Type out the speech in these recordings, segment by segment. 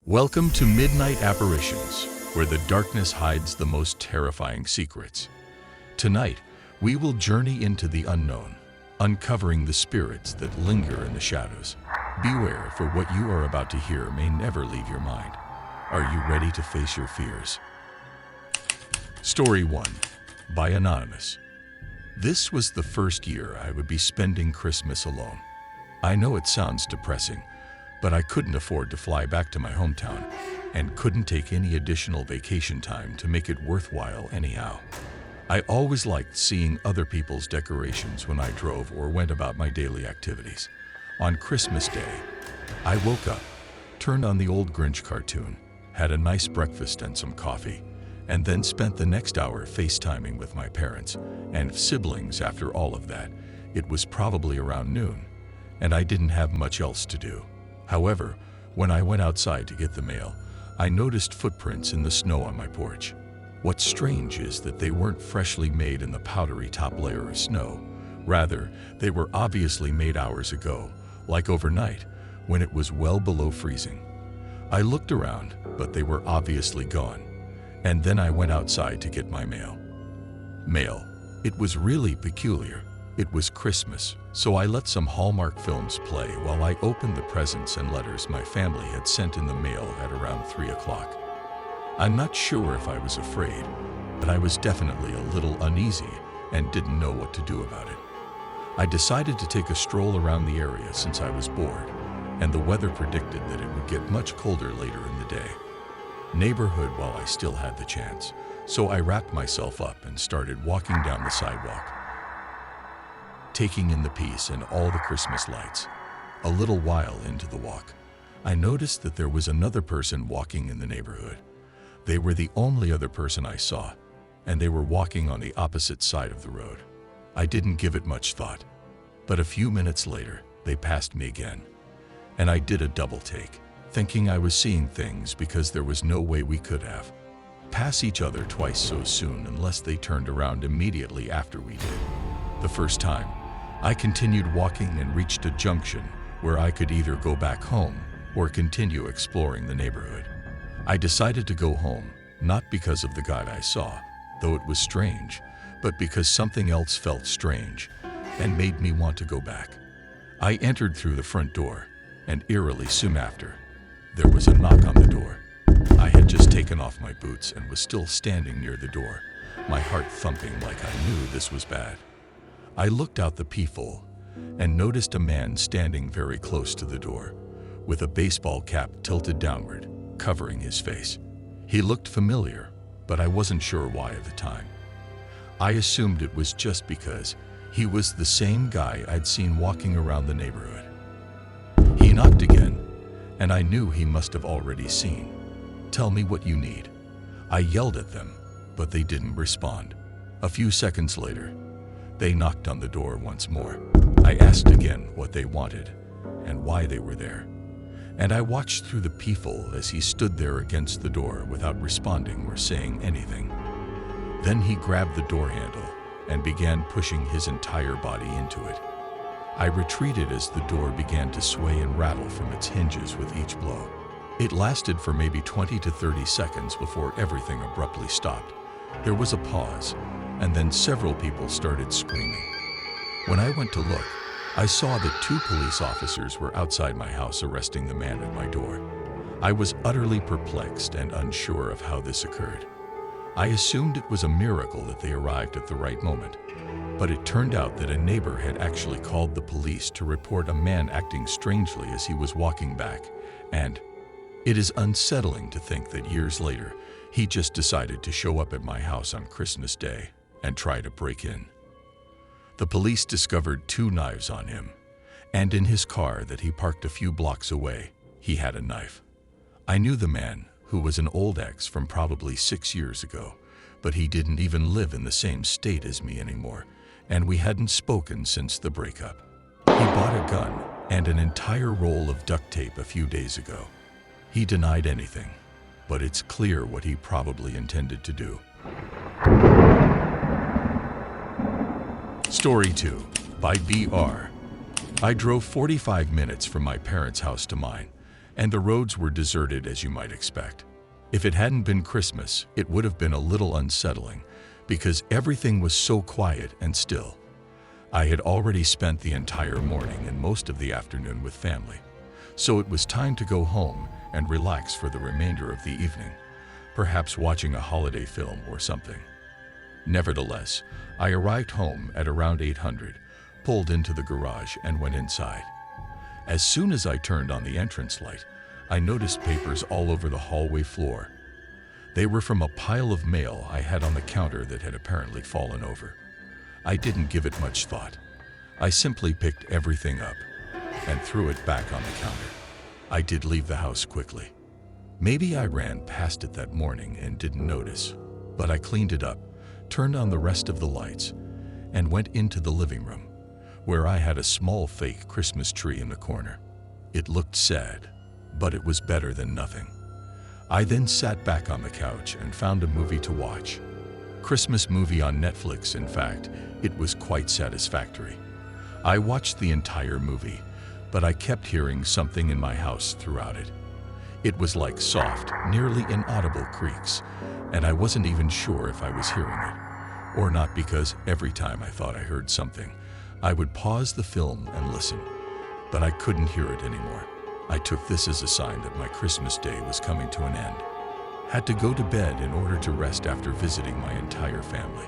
Welcome to Midnight Apparitions, where the darkness hides the most terrifying secrets. Tonight, we will journey into the unknown, uncovering the spirits that linger in the shadows. Beware, for what you are about to hear may never leave your mind. Are you ready to face your fears? Story 1, by Anonymous. This was the first year I would be spending Christmas alone. I know it sounds depressing, but I couldn't afford to fly back to my hometown and couldn't take any additional vacation time to make it worthwhile anyhow. I always liked seeing other people's decorations when I drove or went about my daily activities. On Christmas Day, I woke up, turned on the old Grinch cartoon, had a nice breakfast and some coffee, and then spent the next hour FaceTiming with my parents and siblings. After all of that, it was probably around noon, and I didn't have much else to do. However, when I went outside to get the mail, I noticed footprints in the snow on my porch. What's strange is that they weren't freshly made in the powdery top layer of snow. Rather, they were obviously made hours ago, like overnight, when it was well below freezing. I looked around, but they were obviously gone. And then I went outside to get my mail. It was really peculiar. It was Christmas, so I let some Hallmark films play while I opened the presents and letters my family had sent in the mail at around 3 o'clock. I'm not sure if I was afraid, but I was definitely a little uneasy and didn't know what to do about it. I decided to take a stroll around the area since I was bored, and the weather predicted that it would get much colder later in the day. Neighborhood while I still had the chance, so I wrapped myself up and started walking down the sidewalk, taking in the peace and all the Christmas lights. A little while into the walk, I noticed that there was another person walking in the neighborhood. They were the only other person I saw, and they were walking on the opposite side of the road. I didn't give it much thought, but a few minutes later, they passed me again, and I did a double take, thinking I was seeing things because there was no way we could have pass each other twice so soon unless they turned around immediately after we did. The first time, I continued walking and reached a junction where I could either go back home or continue exploring the neighborhood. I decided to go home, not because of the guy I saw, though it was strange, but because something else felt strange and made me want to go back. I entered through the front door, and eerily soon after, there was a knock on the door. I had just taken off my boots and was still standing near the door, my heart thumping like I knew this was bad. I looked out the peephole and noticed a man standing very close to the door, with a baseball cap tilted downward, covering his face. He looked familiar, but I wasn't sure why at the time. I assumed it was just because he was the same guy I'd seen walking around the neighborhood. He knocked again, and I knew he must have already seen. "Tell me what you need." I yelled at them, but they didn't respond. A few seconds later, they knocked on the door once more. I asked again what they wanted and why they were there, and I watched through the peephole as he stood there against the door without responding or saying anything. Then he grabbed the door handle and began pushing his entire body into it. I retreated as the door began to sway and rattle from its hinges with each blow. It lasted for maybe 20 to 30 seconds before everything abruptly stopped. There was a pause, and then several people started screaming. When I went to look, I saw that 2 police officers were outside my house arresting the man at my door. I was utterly perplexed and unsure of how this occurred. I assumed it was a miracle that they arrived at the right moment, but it turned out that a neighbor had actually called the police to report a man acting strangely as he was walking back, and it is unsettling to think that years later, he just decided to show up at my house on Christmas Day and try to break in. The police discovered 2 knives on him, and in his car that he parked a few blocks away, he had a knife. I knew the man, who was an old ex from probably 6 years ago, but he didn't even live in the same state as me anymore, and we hadn't spoken since the breakup. He bought a gun and an entire roll of duct tape a few days ago. He denied anything, but it's clear what he probably intended to do. Story 2, by BR. I drove 45 minutes from my parents' house to mine, and the roads were deserted as you might expect. If it hadn't been Christmas, it would have been a little unsettling because everything was so quiet and still. I had already spent the entire morning and most of the afternoon with family, so it was time to go home and relax for the remainder of the evening, perhaps watching a holiday film or something. Nevertheless, I arrived home at around 800, pulled into the garage and went inside. As soon as I turned on the entrance light, I noticed papers all over the hallway floor. They were from a pile of mail I had on the counter that had apparently fallen over. I didn't give it much thought. I simply picked everything up and threw it back on the counter. I did leave the house quickly. Maybe I ran past it that morning and didn't notice, but I cleaned it up, turned on the rest of the lights, and went into the living room, where I had a small fake Christmas tree in the corner. It looked sad, but it was better than nothing. I then sat back on the couch and found a movie to watch. Christmas movie on Netflix, in fact. It was quite satisfactory. I watched the entire movie, but I kept hearing something in my house throughout it. It was like soft, nearly inaudible creaks, and I wasn't even sure if I was hearing it or not because every time I thought I heard something, I would pause the film and listen, but I couldn't hear it anymore. I took this as a sign that my Christmas day was coming to an end. Had to go to bed in order to rest after visiting my entire family.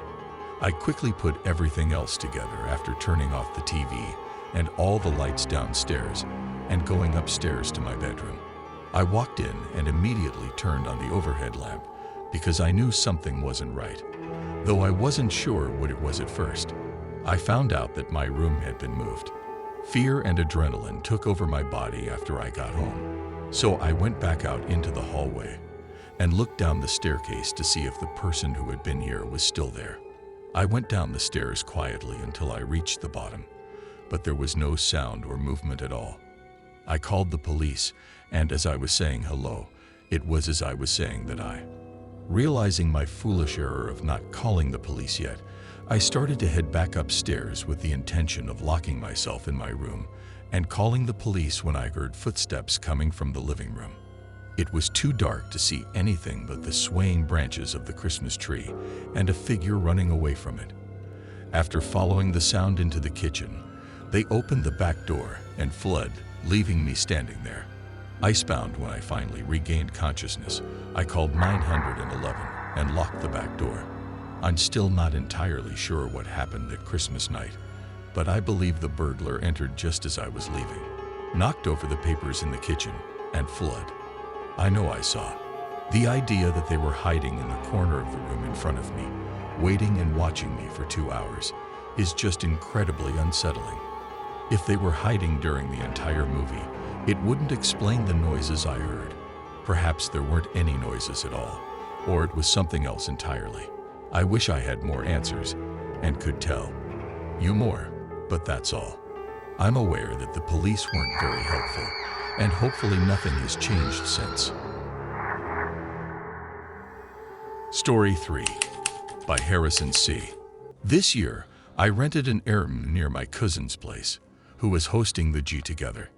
I quickly put everything else together after turning off the TV and all the lights downstairs and going upstairs to my bedroom. I walked in and immediately turned on the overhead lamp because I knew something wasn't right, though I wasn't sure what it was at first. I found out that my room had been moved. Fear and adrenaline took over my body after I got home, so I went back out into the hallway and looked down the staircase to see if the person who had been here was still there. I went down the stairs quietly until I reached the bottom, but there was no sound or movement at all. I called the police, and as I was saying hello, it was as I was saying that I. Realizing my foolish error of not calling the police yet, I started to head back upstairs with the intention of locking myself in my room and calling the police when I heard footsteps coming from the living room. It was too dark to see anything but the swaying branches of the Christmas tree and a figure running away from it. After following the sound into the kitchen, they opened the back door and fled, leaving me standing there. Icebound when I finally regained consciousness, I called 911 and locked the back door. I'm still not entirely sure what happened that Christmas night, but I believe the burglar entered just as I was leaving, knocked over the papers in the kitchen, and fled. I know I saw. The idea that they were hiding in the corner of the room in front of me, waiting and watching me for 2 hours, is just incredibly unsettling. If they were hiding during the entire movie, it wouldn't explain the noises I heard. Perhaps there weren't any noises at all, or it was something else entirely. I wish I had more answers and could tell you more, but that's all. I'm aware that the police weren't very helpful, and hopefully nothing has changed since. Story 3 by Harrison C. This year, I rented an Airbnb near my cousin's place, who was hosting the get-together.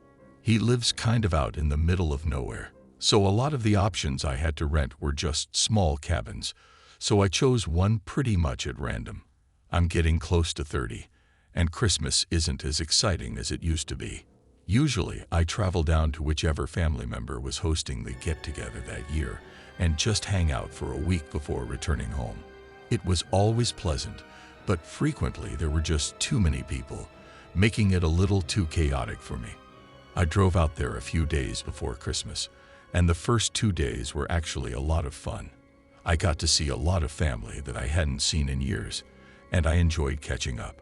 He lives kind of out in the middle of nowhere, so a lot of the options I had to rent were just small cabins, so I chose one pretty much at random. I'm getting close to 30, and Christmas isn't as exciting as it used to be. Usually, I travel down to whichever family member was hosting the get-together that year and just hang out for a week before returning home. It was always pleasant, but frequently there were just too many people, making it a little too chaotic for me. I drove out there a few days before Christmas, and the first 2 days were actually a lot of fun. I got to see a lot of family that I hadn't seen in years, and I enjoyed catching up.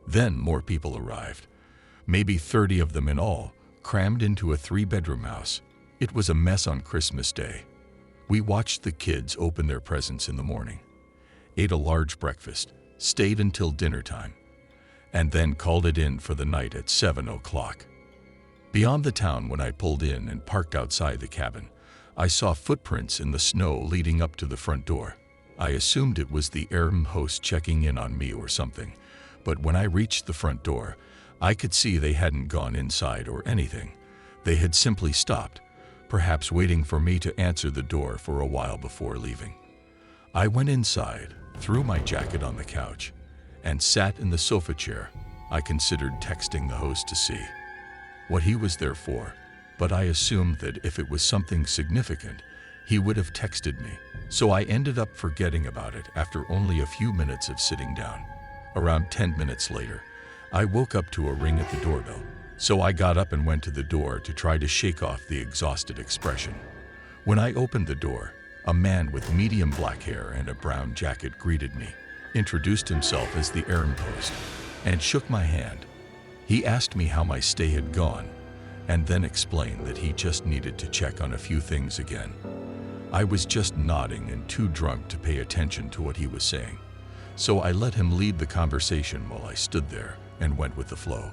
Then more people arrived, maybe 30 of them in all, crammed into a 3-bedroom house. It was a mess on Christmas Day. We watched the kids open their presents in the morning, ate a large breakfast, stayed until dinner time, and then called it in for the night at 7 o'clock. Beyond the town, when I pulled in and parked outside the cabin, I saw footprints in the snow leading up to the front door. I assumed it was the Airbnb host checking in on me or something, but when I reached the front door, I could see they hadn't gone inside or anything. They had simply stopped, perhaps waiting for me to answer the door for a while before leaving. I went inside, threw my jacket on the couch, and sat in the sofa chair. I considered texting the host to see what he was there for, but I assumed that if it was something significant, he would have texted me, so I ended up forgetting about it after only a few minutes of sitting down. Around 10 minutes later, I woke up to a ring at the doorbell, so I got up and went to the door to try to shake off the exhausted expression. When I opened the door, a man with medium black hair and a brown jacket greeted me, introduced himself as the errand host, and shook my hand. He asked me how my stay had gone, and then explained that he just needed to check on a few things again. I was just nodding and too drunk to pay attention to what he was saying, so I let him lead the conversation while I stood there and went with the flow.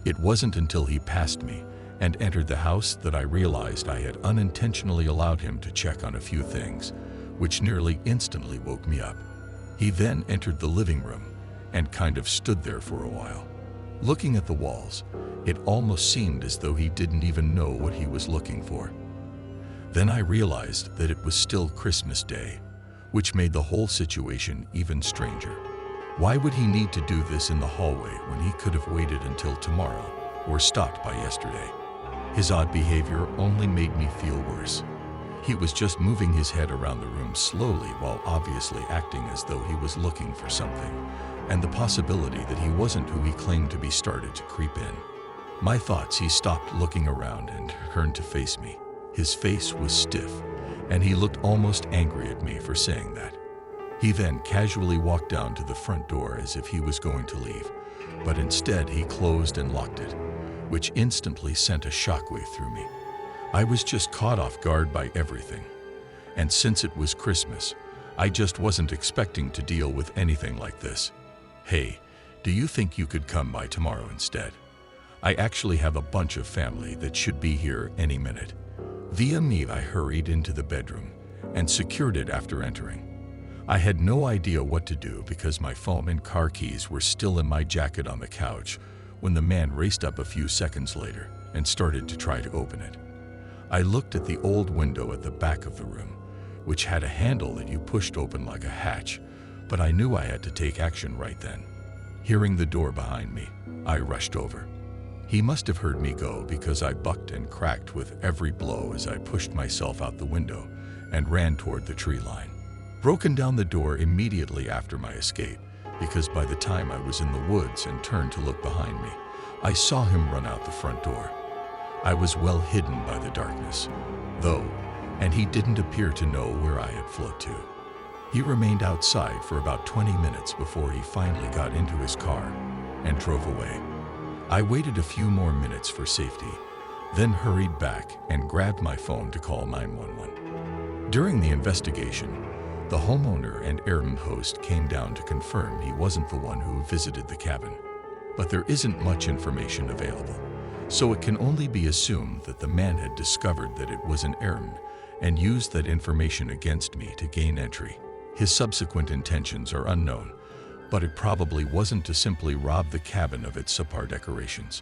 It wasn't until he passed me and entered the house that I realized I had unintentionally allowed him to check on a few things, which nearly instantly woke me up. He then entered the living room and kind of stood there for a while. Looking at the walls, it almost seemed as though he didn't even know what he was looking for. Then I realized that it was still Christmas Day, which made the whole situation even stranger. Why would he need to do this in the hallway when he could have waited until tomorrow or stopped by yesterday? His odd behavior only made me feel worse. He was just moving his head around the room slowly while obviously acting as though he was looking for something, and the possibility that he wasn't who he claimed to be started to creep in. My thoughts, he stopped looking around and turned to face me. His face was stiff, and he looked almost angry at me for saying that. He then casually walked down to the front door as if he was going to leave, but instead he closed and locked it, which instantly sent a shockwave through me. I was just caught off guard by everything, and since it was Christmas, I just wasn't expecting to deal with anything like this. Hey, do you think you could come by tomorrow instead? I actually have a bunch of family that should be here any minute. Via me, I hurried into the bedroom and secured it after entering. I had no idea what to do because my phone and car keys were still in my jacket on the couch when the man raced up a few seconds later and started to try to open it. I looked at the old window at the back of the room, which had a handle that you pushed open like a hatch, but I knew I had to take action right then. Hearing the door behind me, I rushed over. He must have heard me go because I bucked and cracked with every blow as I pushed myself out the window and ran toward the tree line. Broken down the door immediately after my escape, because by the time I was in the woods and turned to look behind me, I saw him run out the front door. I was well hidden by the darkness, though, and he didn't appear to know where I had fled to. He remained outside for about 20 minutes before he finally got into his car and drove away. I waited a few more minutes for safety, then hurried back and grabbed my phone to call 911. During the investigation, the homeowner and errand host came down to confirm he wasn't the one who visited the cabin, but there isn't much information available, so it can only be assumed that the man had discovered that it was an errand and used that information against me to gain entry. His subsequent intentions are unknown, but it probably wasn't to simply rob the cabin of its subpar decorations.